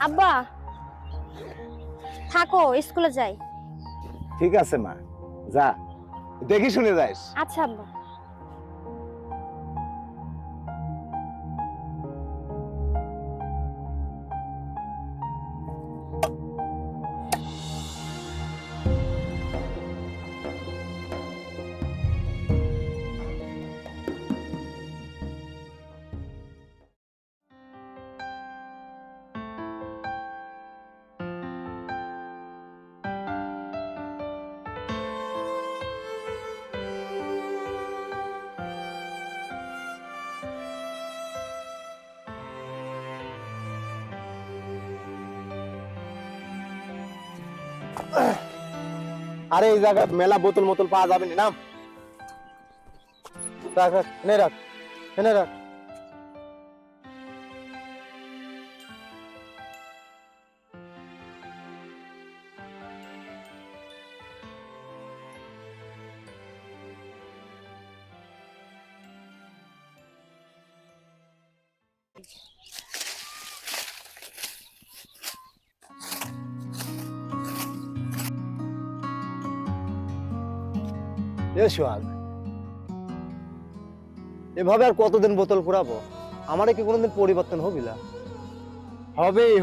আব্বা থাকো, স্কুলে যাই। ঠিক আছে মা, যা, দেখি শুনে যাইস। আচ্ছা আব্বা। আরে এই জায়গায় মেলা বোতল মোতল পাওয়া যাবে না। রাখ রাখ, এনে রাখ, এনে রাখ। এ সোহাগ, এভাবে আর কতদিন বোতল কুড়াবো? আমারে কি কোনোদিন পরিবর্তন হবি না?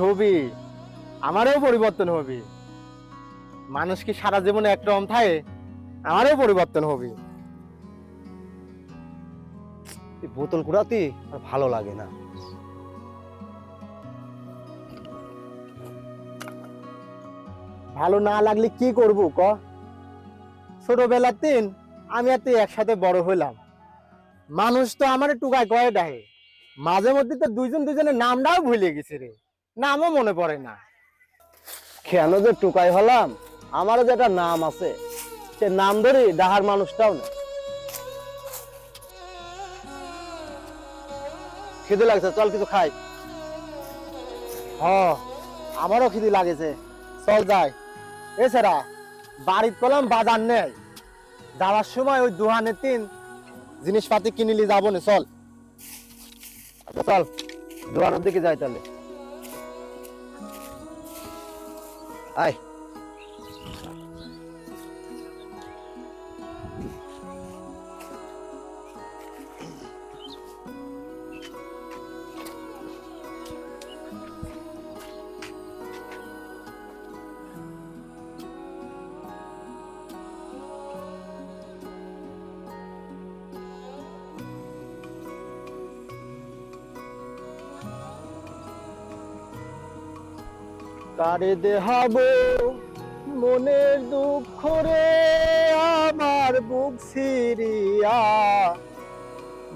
হবি, আমারও পরিবর্তন হবি। মানুষ কি সারা জীবনে একরকম থাকে? আমারও পরিবর্তন হবি। এই বোতল কুড়াতে আর ভালো লাগে না। ভালো না লাগলে কি করবো ক? ছোটবেলার দিন আমি আর তুই একসাথে বড় হইলাম, মানুষ তো আমার টুকায় কয়ে ডাহে, মাঝে মধ্যে তো দুজনের নামটাও ভুলে গেছে রে, নামও মনে পড়ে না। কেন যে টুকাই হলাম, আমারও যে একটা নাম আছে, সে নাম ধরে ডাহার মানুষটাও না। খিদে লাগছে, চল কিছু খাই। আমারও খিদে লাগেছে, চল যাই। এছাড়া বাড়ির কলম বাজার নেই, যাওয়ার সময় ওই দোকানের তিন জিনিসপাতি কিনিলি যাবো না, চল চল দোকানের দিকে যাই তাহলে। আয় কারে দেহাবো মনের দুঃখ রে, আমার বুক সিরিয়া,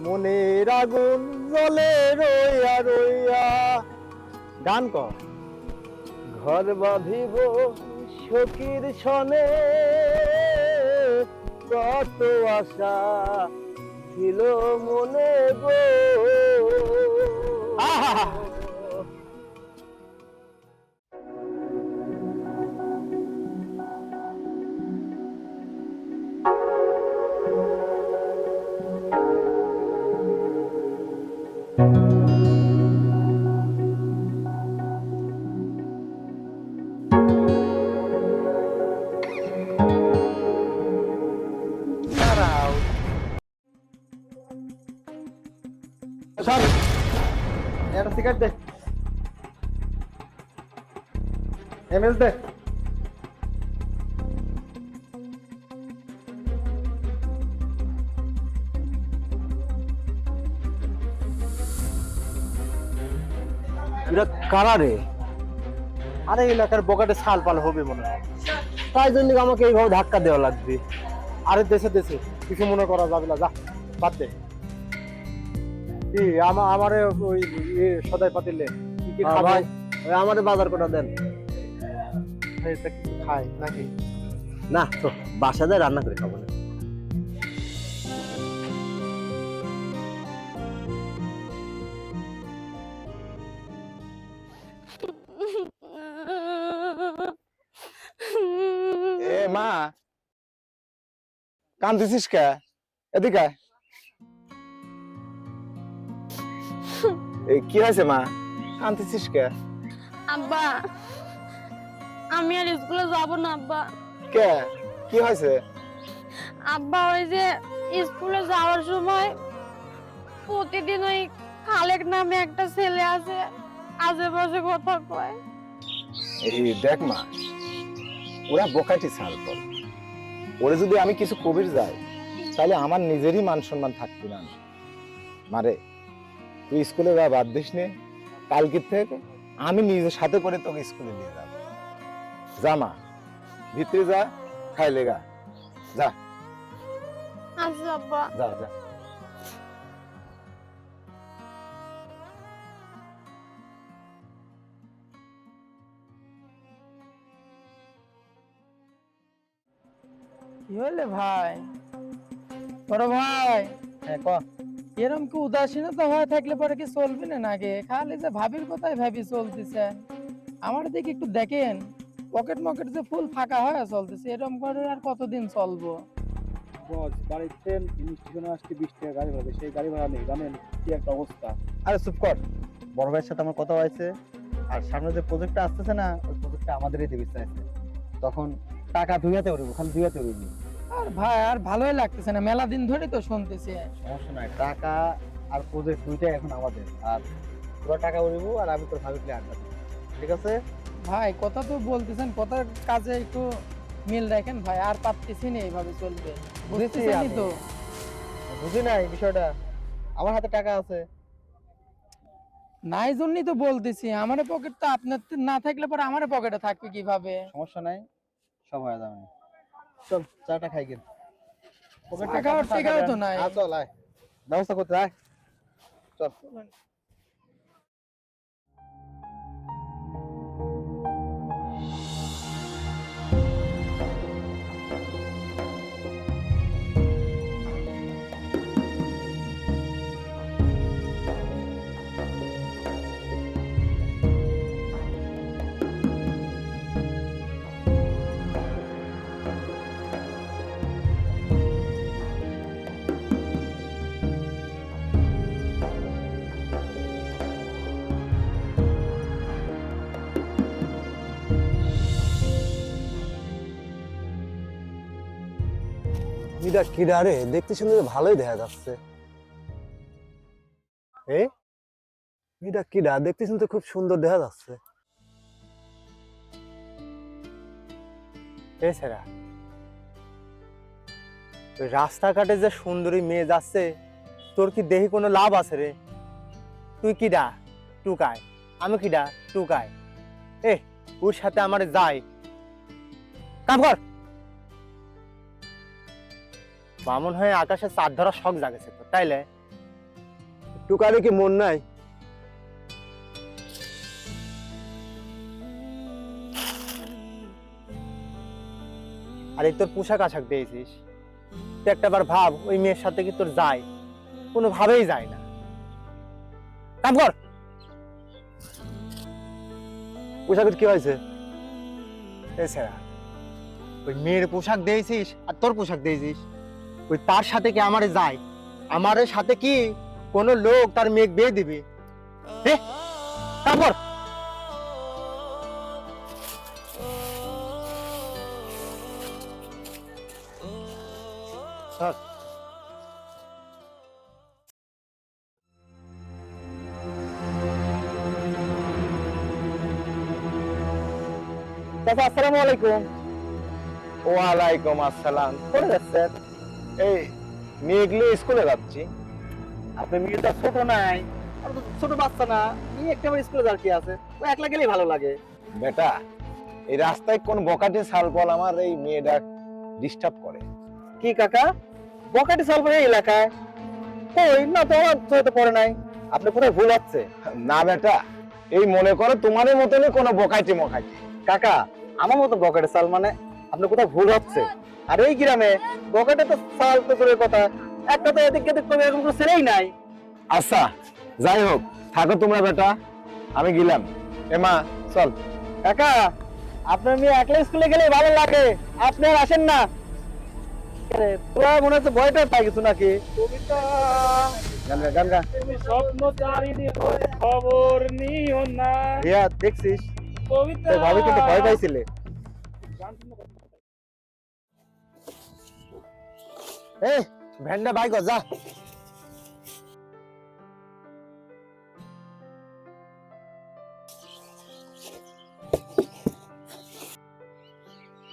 মনের আগুন জ্বলে রইয়া রইয়া। গান কর। ঘর বাঁধিব সখীর সনে, কত আশা ছিল মনে গো। সর, একটা সিগারেট দে, এমএস দে। এটা কারা রে? আরে এলাকার বগাটে ছাল পাল হবে মনে হয়, তাই জন্য আমাকে এইভাবে ধাক্কা দেওয়া লাগবে। আরে দেশে দেশে কিছু মনে করা যাবে না, যা বাদ দে। কি আমারে ওই সদাই পাতিলে কি কি খাবাই? আমারে বাজার কোটা দেন, কিছু খাই নাকি? না তো বাসা যায় রান্না করে খাবো না। এ মা, কাঁদতেছিস কে? এদিকে আয়। কি হয়েছে মা, কাঁদতেছিস কে? আব্বা, আমি আর স্কুলে যাব না আব্বা। কে কি হয়েছে? আব্বা, ওই যে স্কুলে যাওয়ার সময় প্রতিদিন ওই খালেক নামে একটা ছেলে আছে, আশেপাশে কথা কয়। এই দেখ মা, ওরা বোকাটি ছাড় কর। ওরে যদি আমি কিছু কবির যাই তাহলে আমার নিজেরই মান সম্মান থাকবে না। মারে, তুই স্কুলে যা বাদ দিস নে, কালকের থেকে আমি নিজের সাথে করে তোকে স্কুলে নিয়ে যাবো। যা মা, ভিতরে যা, খাইলে গা, যা আচ্ছা আব্বা। যা যা। কি হলে ভাই? বড় ভাই, হ্যাঁ ক। এরকম কি উদাসীনতা হয়ে থাকলে পরে কি চলবে না নাকি? খালি যে ভাবির কথাই ভাবি চলতেছে। আমার দিকে একটু দেখেন, পকেট মকেট যে ফুল ফাঁকা হয়ে চলতেছে, এরকম করে আর কতদিন চলবো? বস, বাড়িতে স্টেশনে আসতে 20 টাকা গাড়ি ভাড়া, সেই গাড়ি ভাড়া নেই, জানেন কি একটা অবস্থা। আরে চুপ কর, বড় ভাইয়ের সাথে আমার কথা হয়েছে, আর সামনে যে প্রজেক্টটা আসতেছে না, ওই প্রজেক্টটা আমাদেরই দিবি চাইছে। তখন টাকা ধুইয়াতে উঠবো, খালি ধুইয়াতে উঠবি। আর ভাই আর ভালোই লাগতেছে না, মেলা দিন ধরে তো শুনতেছি। সমস্যা নাই, টাকা আর প্রজেক্ট দুইটাই এখন আমাদের। আর তোরা টাকা উড়িবো আর আমি তোর ভাবিকে আড্ডা দিব, ঠিক আছে? ভাই কথা তো বলতেছেন, কথার কাজে একটু মিল রাখেন ভাই, আর পারতেছি না এইভাবে চলবে। বুঝতেছেনই তো। বুঝি নাই বিষয়টা, আমার হাতে টাকা আছে। নাই জন্যই তো বলতেছি, আমার পকেট তো আপনার না থাকলে পরে আমার পকেটে থাকবে কিভাবে? সমস্যা নাই, সব হয়ে যাবে। চল চাটা খাই গেল। টাকাও টেকাও তো নাই। চল আয়, ব্যবস্থা করতে আয়, চল। এটা কিরা রে? দেখতে শুনতে ভালোই দেখা যাচ্ছে। এটা কিরা? দেখতে শুনতে খুব সুন্দর দেখা যাচ্ছে। এছাড়া ওই রাস্তাঘাটে যে সুন্দরী মেয়ে যাচ্ছে, তোর কি দেখি কোনো লাভ আছে রে? তুই কিডা টুকায়, আমি কিডা টুকায়? ওর সাথে আমার যাই কাম কর। বামন হয়ে আকাশে চাঁদ ধরা শখ জাগেছে তো, তাইলে টুকারে কি মন নাই? আরে তোর পোশাক আশাক দিয়েছিস, তুই একটা বার ভাব ওই মেয়ের সাথে কি তোর যায়? কোনো ভাবেই যায় না। কাম কর। পোশাকের কি হয়েছে? এছাড়া ওই মেয়ের পোশাক দিয়েছিস আর তোর পোশাক দিয়েছিস, ওই তার সাথে কি আমারে যায়? আমারে সাথে কি কোনো লোক তার মেয়ে বিয়ে দিবে? কাম কর। স্যার, চাচা আসসালামু আলাইকুম। ওয়ালাইকুম আসসালাম। কোথায় যাচ্ছেন? এই মেয়েগুলো স্কুলে যাচ্ছি। আপনার মেয়েটা ছোট নাই, আর তো ছোট বাচ্চা না, মেয়ে একটা স্কুলে যার কি আছে, ও একলা গেলেই ভালো লাগে। বেটা, এই রাস্তায় কোন বকাটে সালপল আমার এই মেয়েটা ডিস্টার্ব করে। কি কাকা, বকাটি সালপুর এই এলাকায়? কই না তো, আমার চোখে পড়ে নাই। আপনি কোথায় ভুল হচ্ছে। না বেটা, এই মনে করো তোমাদের মতনই কোনো বকাইটি মকাইটি। কাকা, আমার মতো বকাটে সাল মানে আপনি কোথাও ভুল হচ্ছে। আর এই গ্রামে বকাটে তো সাল তো দূরের কথা, একটা তো এদিক এদিক করে এরকম কোনো ছেলেই নাই। আচ্ছা যাই হোক, থাকো তোমরা বেটা, আমি গেলাম। মা চল। কাকা, আপনার মেয়ে একলা স্কুলে গেলে ভালো লাগে, আপনি আর আসেন না? তোরা মনে হচ্ছে ভয়টা পাই কিছু নাকি? গান গা, গান গা। তুমি স্বপ্ন চারিদি খবর নিও না। রিয়া দেখছিস কবিতা ভাবি কিন্তু ভয় পাইছিলে। গান শুনে কথা- এই ভ্যানটা বাইক যা।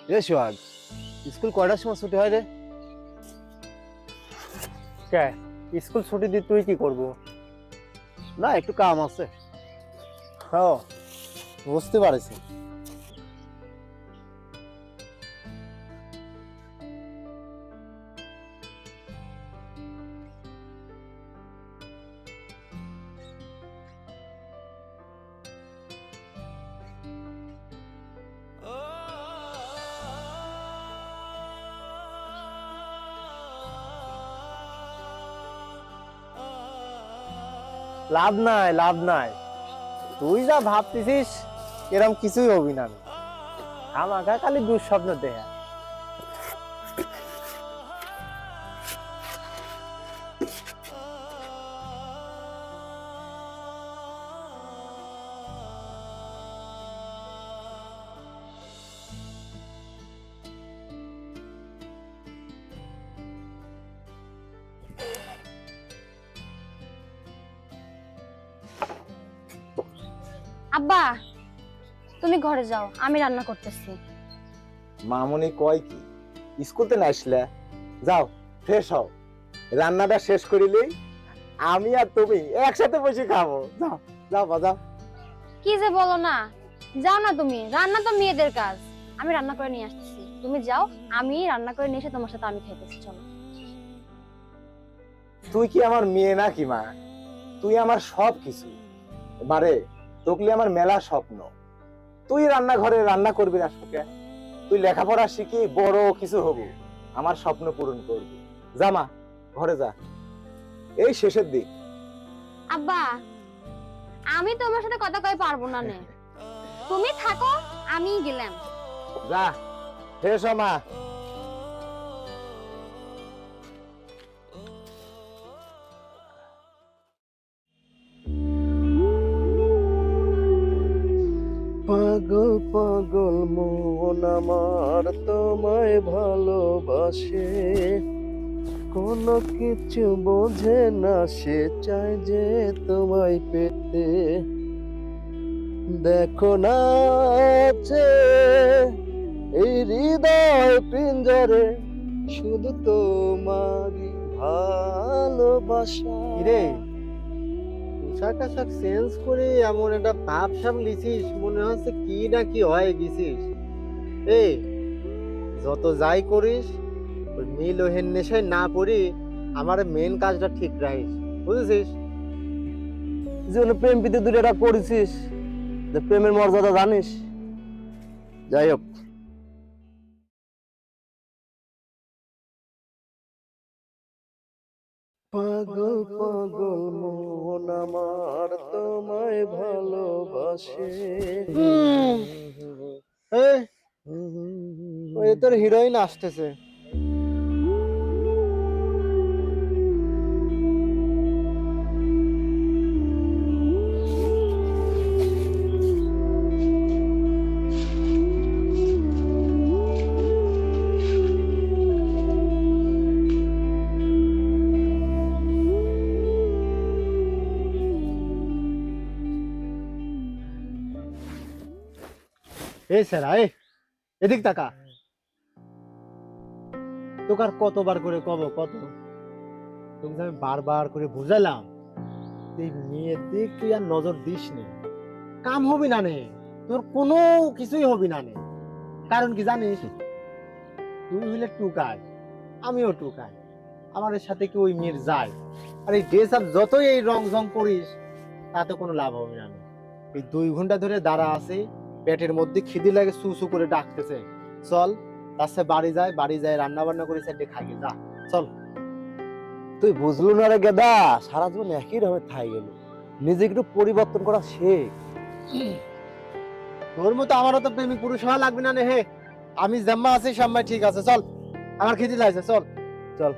রে সোহাগ, স্কুল কয়টার সময় ছুটি হয় রে? কে স্কুল ছুটি দিয়ে তুই কি করবো? না একটু কাম আছে। হ্যাঁ বুঝতে পারছি। লাভ নাই লাভ নাই, তুই যা ভাবতেছিস এরকম কিছুই হবি না। আমাকে খালি দুঃস্বপ্ন দেখা। আব্বা তুমি ঘরে যাও, আমি রান্না করতেছি। মামুনি কয় কি স্কুলতে না আসলে? যাও ফ্রেশ হও, রান্নাটা শেষ করিলেই আমি আর তুমি একসাথে বসে খাবো। যাও যাও বাজাও। কি যে বলো না, যাও না তুমি, রান্না তো মেয়েদের কাজ। আমি রান্না করে নিয়ে আসতেছি, তুমি যাও, আমি রান্না করে নিয়ে এসে তোমার সাথে আমি খাইতেছি। চলো। তুই কি আমার মেয়ে নাকি মা? তুই আমার সব কিছু। মারে তোকলি আমার মেলা স্বপ্ন। তুই রান্নাঘরে রান্না করবি না সুখে? তুই লেখাপড়া শিখি বড় কিছু হবো, আমার স্বপ্ন পূরণ করবি। যা মা ঘরে যা, এই শেষের দিক। আব্বা আমি তোমার সাথে কথা কই পারবো না নে, তুমি থাকো, আমি গেলাম। যা ফ্রেশ হ মা। পাগল পাগল মন আমার তোমায় ভালোবাসে, কোনো কিছু বোঝে না, সে চায় যে তোমায় পেতে। দেখো না আছে এই হৃদয় পিঞ্জরে, শুধু তোমারই ভালোবাসা। কিরে পোশাক আশাক চেঞ্জ করে এমন একটা ভাব সাব লিছিস, মনে হচ্ছে কি না কি হয়ে গেছিস। এই যত যাই করিস ওই মিল ওহেন নেশায় না পড়ি আমার মেন কাজটা ঠিক রাখিস, বুঝেছিস? জীবনে প্রেম প্রীতি দুটা করেছিস, যে প্রেমের মর্যাদা জানিস। যাই হোক, পাগল পাগল মন আমার তোমায় ভালোবাসে। এই ওই তোর হিরোইন আসতেছে। এই স্যার এদিক তাকা। তোকে আর কতবার করে কব কত, তোকে আমি বারবার করে বুঝালাম এই মেয়ের দিক তুই আর নজর দিস নে, কাম হবি না নে, তোর কোনো কিছুই হবি না নে। কারণ কি জানিস, তুই হইলে টুকাই, আমিও টুকাই, আমার সাথে কি ওই মেয়ের যায়? আর এই ড্রেস আপ যতই এই রং জং করিস তাতে কোনো লাভ হবে না নে। এই 2 ঘন্টা ধরে দাঁড়া আছে, পেটের মধ্যে খিদে লাগে, সু সু করে ডাকতেছে। চল তার সাথে বাড়ি যায় রান্না বান্না করে সেটা খাই যা, চল। তুই বুঝলো না রে গেদা, সারা জীবন একই রকমের থাই গেল, নিজেকে একটু পরিবর্তন করা শেখ। তোর মতো আমারও তো প্রেমিক পুরুষ হওয়া লাগবে না নে হে। আমি জাম্মা আছি, সাম্মা ঠিক আছে, চল। আমার খিদে লাগছে, চল চল।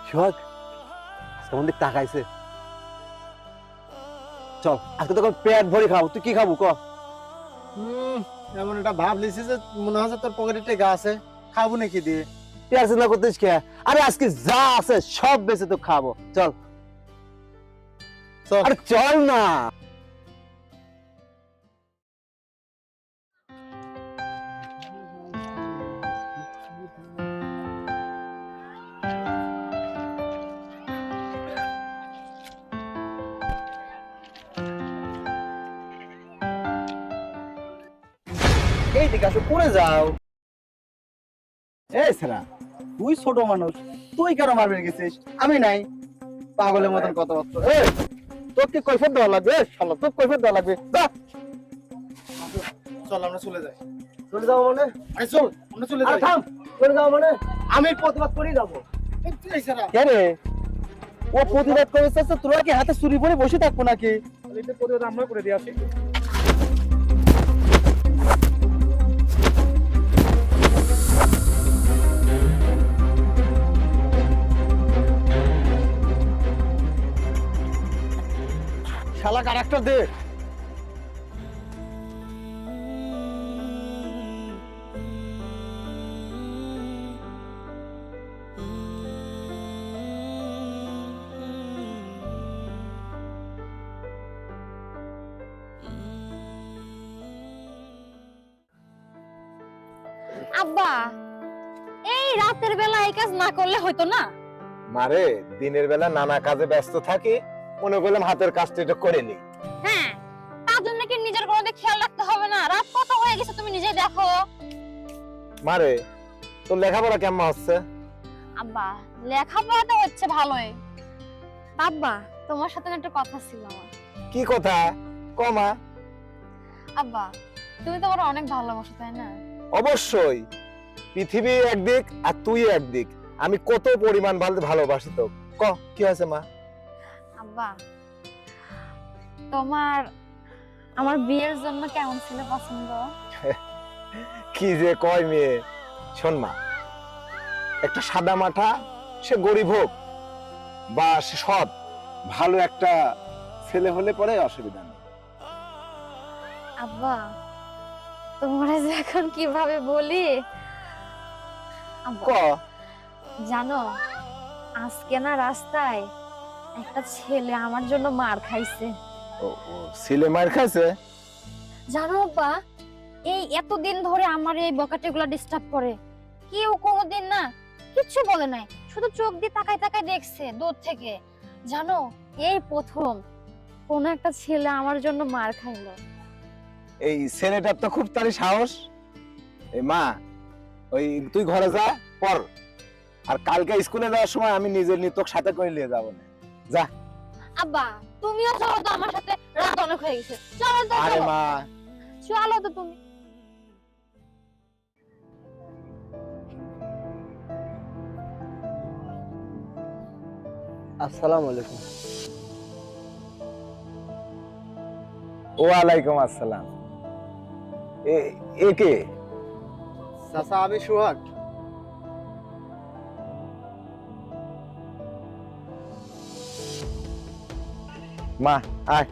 সোহাগ কেমন দিক তাকাইছে। চল আজকে তোকে পেট ভরে খাবো, তুই কি খাবো ক? এমন একটা ভাব লিছিস যে মনে হচ্ছে তোর পকেটে টেকা আছে, খাবো নাকি দিয়ে। তুই আর চিন্তা করতিস কে? আরে আজকে যা আছে সব বেঁচে তো খাবো, চল চল। আরে চল না। এই দিকে আসো, পড়ে যাও। এই সেরা, তুই ছোট মানুষ, তুই কেন মারবে গেছিস? আমি নাই, পাগলের মতন কথাবার্তা। এই তোর কি কৈফিয়ত দেওয়া লাগবে? শালা তোর কৈফিয়ত দেওয়া লাগবে। যা। চল আমরা চলে যাই। চলে যাও মানে? আরে চল আমরা চলে আরে যাই। থাম, চলে যাও মানে? আমি প্রতিবাদ করেই যাবো। এই সেরা, কে রে? ও প্রতিবাদ করেছে, তোরা কি হাতে চুরি পরে বসে থাকবো নাকি? এটা প্রতিবাদ আমরা করে দিয়ে আসি। শালা ক্যারেক্টার দে। আব্বা, এই রাতের বেলা এই কাজ না করলে হয়তো না। মারে দিনের বেলা নানা কাজে ব্যস্ত থাকি, মনে করলাম হাতের কাজটা এটা করে নি। হ্যাঁ, তার জন্য কি নিজের কোনো দিকে খেয়াল রাখতে হবে না? রাত কত হয়ে গেছে তুমি নিজেই দেখো। মারে তোর লেখাপড়া কেমন হচ্ছে? আব্বা, লেখাপড়া তো হচ্ছে ভালোই। আব্বা, তোমার সাথে একটা কথা ছিল আমার। কি কথা কমা? আব্বা, তুমি তো আমার অনেক ভালোবাসো, তাই না? অবশ্যই, পৃথিবী একদিক আর তুই একদিক, আমি কত পরিমাণ ভালোবাসি তো। ক কি হয়েছে মা? আব্বা, তোমার আমার বিয়ের জন্য কেমন ছিল পছন্দ? কি যে কয় মেয়ে, শোন মা, একটা সাদা মাঠা, সে গরিব হোক বা সে সৎ, ভালো একটা ছেলে হলে পরে অসুবিধা নেই। আব্বা, তোমরা যে এখন কিভাবে বলি। আব্বা, ক জানো আজকে না রাস্তায় একটা ছেলে আমার জন্য মার খাইছে। ও ছেলে মার খাইছে? জানো আব্বা, এই এতদিন ধরে আমার এই বকাটেগুলো ডিস্টার্ব করে, কেউ কোনোদিন না কিচ্ছু বলে নাই, শুধু চোখ দিয়ে তাকায় তাকায় দেখছে দূর থেকে। জানো এই প্রথম কোন একটা ছেলে আমার জন্য মার খাইলো। এই ছেলেটার তো খুব তারি সাহস। এই মা, ওই তুই ঘরে যা পর, আর কালকে স্কুলে যাওয়ার সময় আমি নিজের নিয়ে তোর সাথে করে নিয়ে যাবো না। যা। আব্বা, তুমিও চলো তো আমার সাথে, রাত অনেক হয়ে গেছে। চলো তো, আরে চলো। মা, চলো তো তুমি। আসসালামু আলাইকুম। ওয়ালাইকুম আসসালাম। এ কে? চাচা, আমি সোহাগ। মা আয়।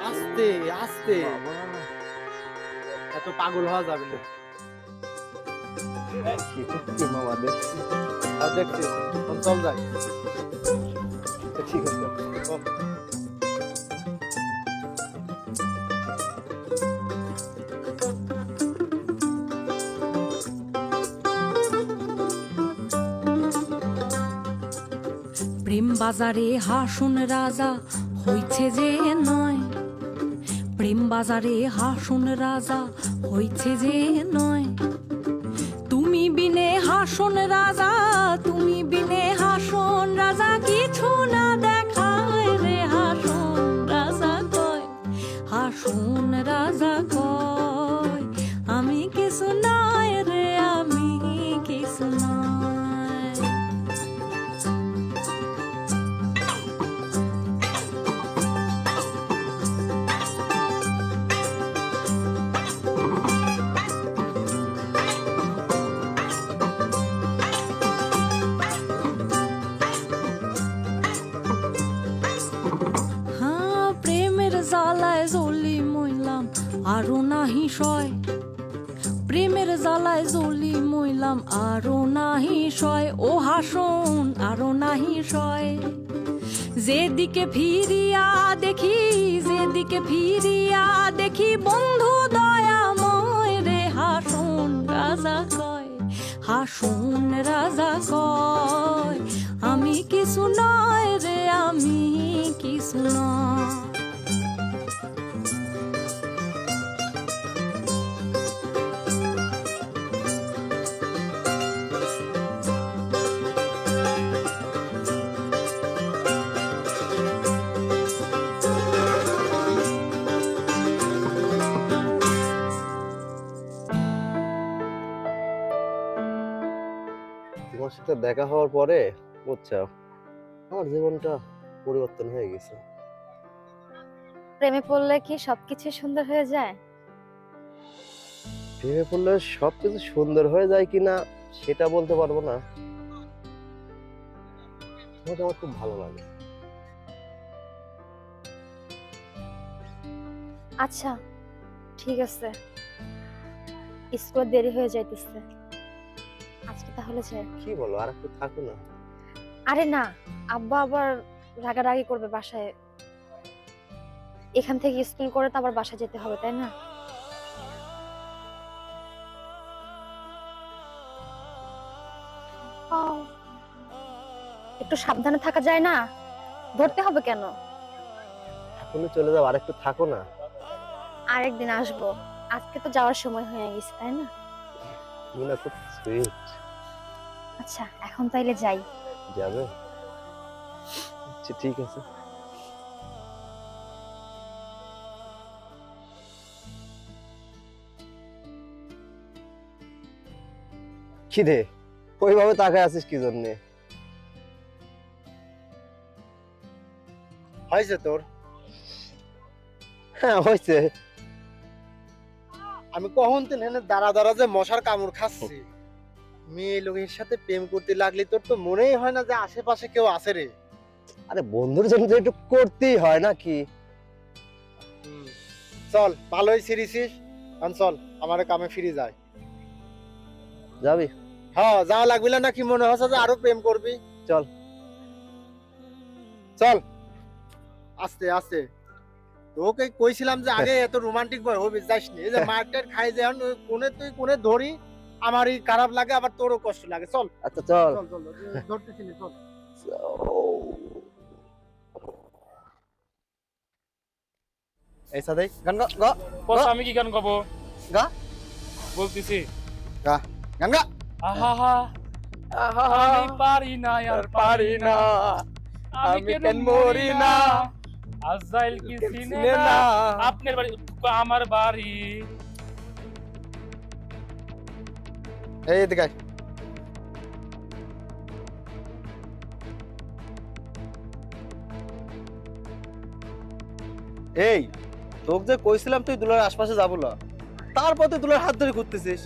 আস্তে আস্তে, এত পাগল হওয়া যাবে না। মামা দেখছি। আর দেখছি, চল যাই। ঠিক আছে। প্রেম বাজারে হাসুন রাজা হইছে যে নয়, প্রেম বাজারে হাসুন রাজা হইছে যে নয়। তুমি বিনে হাসুন রাজা, তুমি বিনে হাসুন রাজা, কিছু না দেখায় রে হাসুন রাজা কয়, হাসুন রাজা কয় আমি কিছু নয় রে, আমি কিছু নয়। আরো নাহি সয়, প্রেমের জ্বালায় জ্বলি মইলাম আরো নাহি সয়, ও হাসন আরো নাহি সয়। যেদিকে ফিরিয়া দেখি, যেদিকে ফিরিয়া দেখি বন্ধু দয়াময় রে, হাসন রাজা কয়, হাসন রাজা কয়, আমি কিছু নয় রে, আমি কিছু নয়। তোমার সাথে দেখা হওয়ার পরে বুঝছো আমার জীবনটা পরিবর্তন হয়ে গেছে। প্রেমে পড়লে কি সবকিছু সুন্দর হয়ে যায়? প্রেমে পড়লে সবকিছু সুন্দর হয়ে যায় কিনা সেটা বলতে পারবো না, তোমাকে আমার খুব ভালো লাগে। আচ্ছা ঠিক আছে, স্কুলে দেরি হয়ে যাইতেছে, আজকে তাহলে যাই। কি বলো, আর একটু থাকো না? আরে না, আব্বা আবার রাগারাগি করবে বাসায়, এখান থেকে স্কুল করে তো আবার বাসায় যেতে হবে, তাই না? একটু সাবধানে থাকা যায় না? ধরতে হবে কেন? এখনই চলে যাও, আর একটু থাকো না। আরেকদিন আসবো, আজকে তো যাওয়ার সময় হয়ে গেছে, তাই না? তুমি না খুব সুইট। আচ্ছা এখন তাইলে যাই। যাবে? আচ্ছা ঠিক আছে। কি রে, ওইভাবে তাকায় আছিস কি জন্যে? হয়েছে তোর? হ্যাঁ হয়েছে। আমি কখন তো হেনে দাঁড়া দাঁড়া যে মশার কামড় খাচ্ছি, মেয়ে লোকের সাথে প্রেম করতে লাগলি তোর তো মনেই হয় না যে আশেপাশে কেউ আছে রে। আরে বন্ধুর জন্য তো একটু করতেই হয় নাকি? চল ভালোই সিরিছিস, চল আমার কামে ফিরে যায়। যাবি? হ্যাঁ যাওয়া লাগবে না, কি মনে হচ্ছে যে আরো প্রেম করবি? চল চল আস্তে আস্তে, তোকে কইছিলাম যে আগে এত রোমান্টিক বয় হবি যাসনি, এই যে মার্কেট খাই যে এখন কোনে তুই কোনে ধরি, আমারই খারাপ লাগে আবার তোরও কষ্ট লাগে। চল আচ্ছা চল। চল চল ধরতেছি না, চল। এই সাদাই গান গা গা বস আমি কি গান গাবো? গা বলতেছি গা গান গা। আহা আমি পারি না আর পারি না, আমি কেন মরি না, আজরাইল কি চিনে না আপনার বাড়ি আমার বাড়ি। এই দিকে আয়। এই তোকে যে কইছিলাম তুই দুলার আশপাশে যাবো না, তারপর তুই দুলার হাত ধরে ঘুরতেছিস।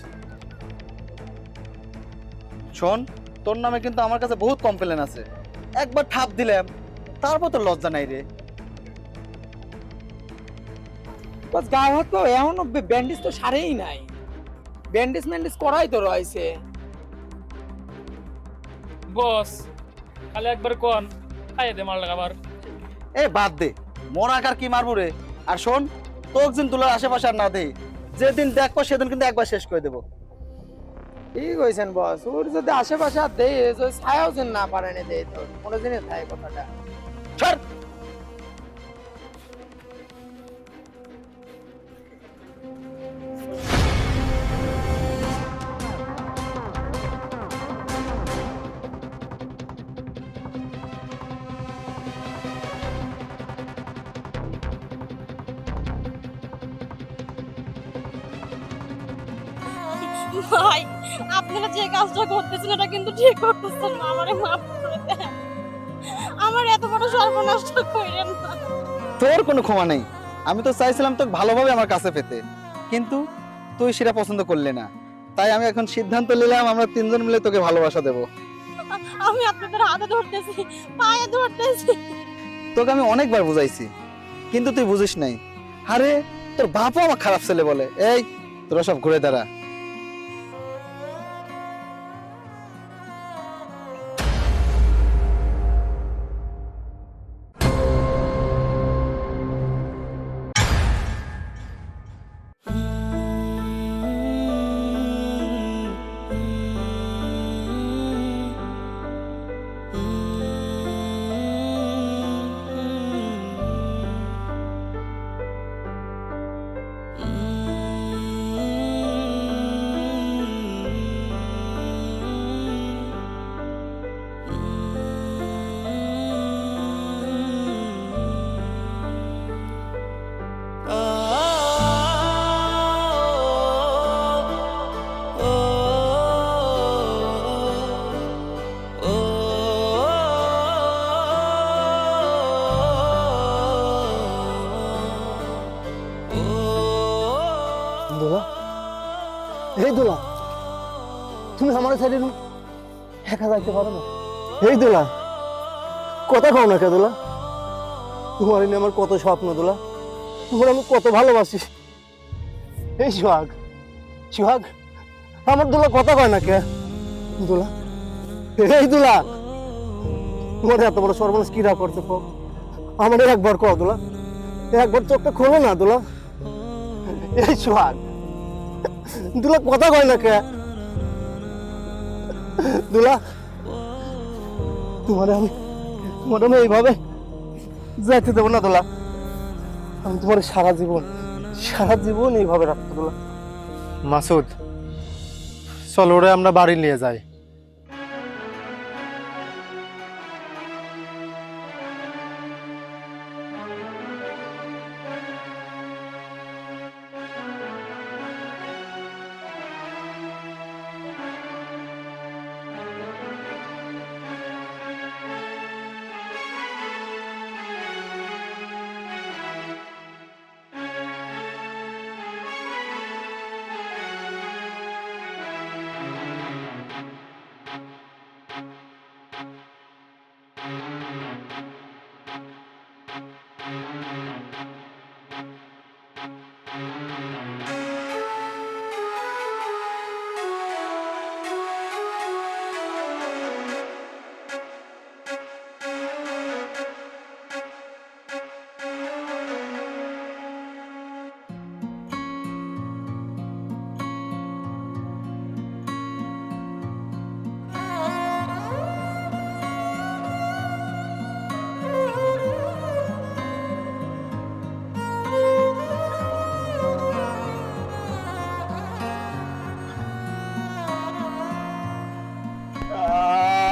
শোন, তোর নামে কিন্তু আমার কাছে বহুত কমপ্লেন আছে, একবার ঠাপ দিলাম তারপর তোর লজ্জা নাই রে। বাস গা হাত তো এমন ব্যান্ডেজ তো সারেই নাই, ব্যান্ডেজ ম্যান্ডেজ করাই তো রয়েছে। বস খালি একবার কোন খাইয়ে দে মার লাগাবার। এ বাদ দে, মরাকার কি মারবো রে। আর শোন, তোকে দিন দুলার আশেপাশে আর না দে, যেদিন দেখবো সেদিন কিন্তু একবার শেষ করে দেবো। ঠিক হয়েছেন বস, ওর যদি আশেপাশে আর দেয় ছায়াও যেন না পারেনি দেয়, তো কোনো দিনে থাকে কথাটা। ছাড়। ভাই আপনারা যে কাজটা করতেছেন এটা কিন্তু ঠিক করতেছেন না, আমারে মাফ করে দেন, আমার এত বড় সর্বনাশ কইরেন না। তোর কোনো ক্ষমা নেই, আমি তো চাইছিলাম তোকে ভালোভাবে আমার কাছে পেতে, কিন্তু তুই সেটা পছন্দ করলি না, তাই আমি এখন সিদ্ধান্ত নিলাম আমরা তিনজন মিলে তোকে ভালোবাসা দেব। আমি আপনাদের হাতে ধরতেছি, পায়ে ধরতেছি। তোকে আমি অনেকবার বুঝাইছি কিন্তু তুই বুঝিস নাই। আরে তোর বাপও আমার খারাপ ছেলে বলে। এই তোরা সব ঘুরে দাঁড়া। দোলা, এই দোলা, তুমি আমার সাইডে একা যাইতে পারো না? এই দোলা, কথা কও না কে দোলা? তোমার নিয়ে আমার কত স্বপ্ন দোলা, তোমার আমি কত ভালোবাসি। এই সোহাগ, সোহাগ, আমার দোলা কথা কয় না কে? দোলা, এই দোলা, তোমার এত বড় সর্বনাশ কিরা করতে পারো? আমাদের একবার কও দোলা, একবার চোখটা খোলো না দোলা। এই সোহাগ, দুলা কথা কয় না কে? দুলা, তোমার আমি এইভাবে যাইতে দেবো না দোলা। আমি তোমার সারা জীবন এইভাবে রাখতে দোলা। মাসুদ, চলো ওরে আমরা বাড়ি নিয়ে যাই।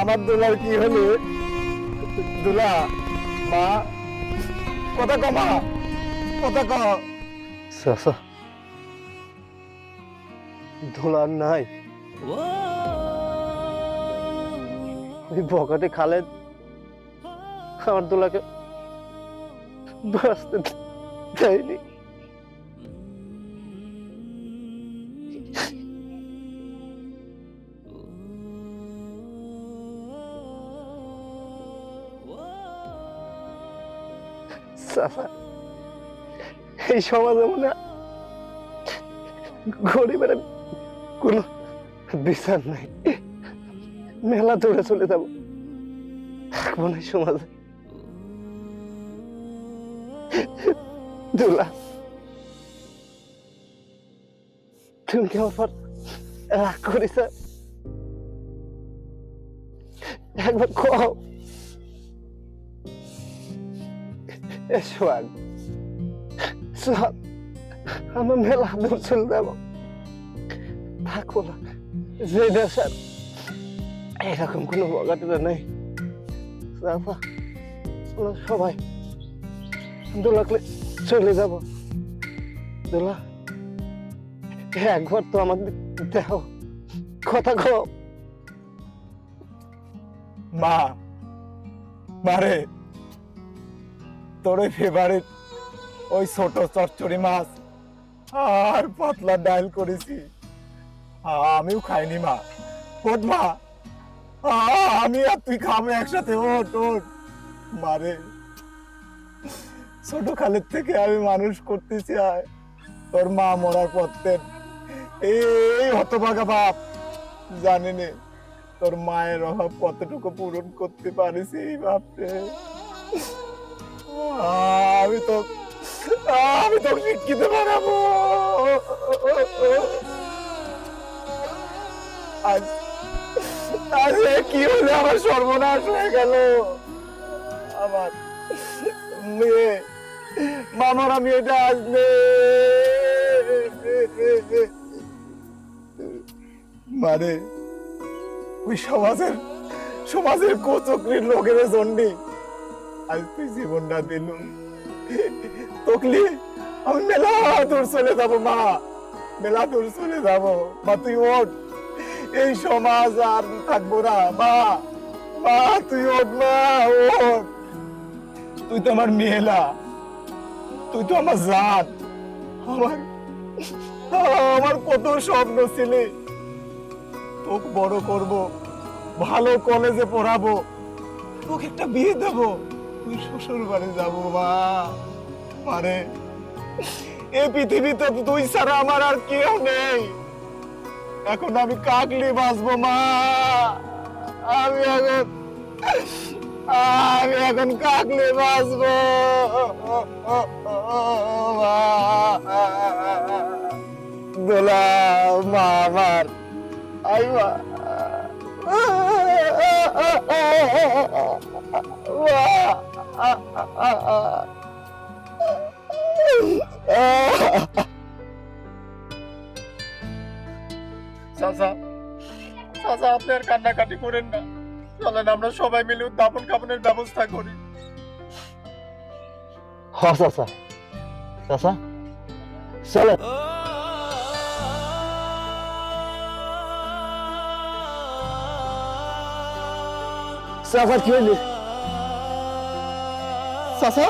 আমার দোলার কি হলো? দোলা, মা, কথা ক মা, কথা ক। চাচা, দোলার নাই, ওই বকাটে খালেদ আমার দোলাকে বাঁচতে দেয়নি। এই সমাজে মনে গরিবের কোন বিচার নাই, মেলা দৌড়ে চলে যাব মনে সমাজে। দুলা, তুমি কি আমার রাগ করিস? একবার কও। সোহাগ, সোহাগ, আমরা মেলা দূর চলে যাব, থাকবো না। যে দেশের এরকম কোনো বগাটিরা নেই। সবাই দোলাকে চলে যাব। দোলা, একবার তো আমাদের দেখো, কথা কও। মা, মারে তোর ওই ফেভারিট ওই ছোট চচ্চড়ি মাছ আর পাতলা ডাল করেছি, আমিও খাইনি মা। ওঠ মা, আমি আর তুই খাবো একসাথে। ওঠ ওঠ মারে, ছোট খালের থেকে আমি মানুষ করতেছি, তোর মা মরার পর এই হতভাগা বাপ জানি নে তোর মায়ের অভাব কতটুকু পূরণ করতে পারিস এই বাপরে। আমি তো শিক্ষিত বানাবো। আজ আজ কি হলে আমার সর্বনাশ হয়ে গেল। আমার মেয়ে মামার মেয়েটা আসবে মানে ওই সমাজের কোচক্রির লোকের জন্যে আজ তুই জীবনটা দিল। তকলি আমি মেলা দূর চলে যাবো মা, মেলা দূর চলে যাবো মা। তুই ওঠ, এই সমাজ আর থাকবো না মা। মা তুই ওঠ মা, ওঠ। তুই তো আমার মেয়েলা, তুই তো আমার জান। আমার কত স্বপ্ন ছিল, তোকে বড় করব, ভালো কলেজে পড়াবো, তোকে একটা বিয়ে দেব, তুই শ্বশুর বাড়ি যাবো মা। আরে এই পৃথিবীতে তুই ছাড়া আমার আর কেউ নেই। এখন আমি কাকলি বাঁচবো মা। আমি এখন কাকলি বাঁচবো দোলা মা আমার। আই মা চাচা, চাচা আপনি আর কান্নাকাটি করেন না, চলেন আমরা সবাই মিলে দাফন কাফনের ব্যবস্থা করি। হ চাচা, চাচা চলে। চাচা কি হইলে? চাচা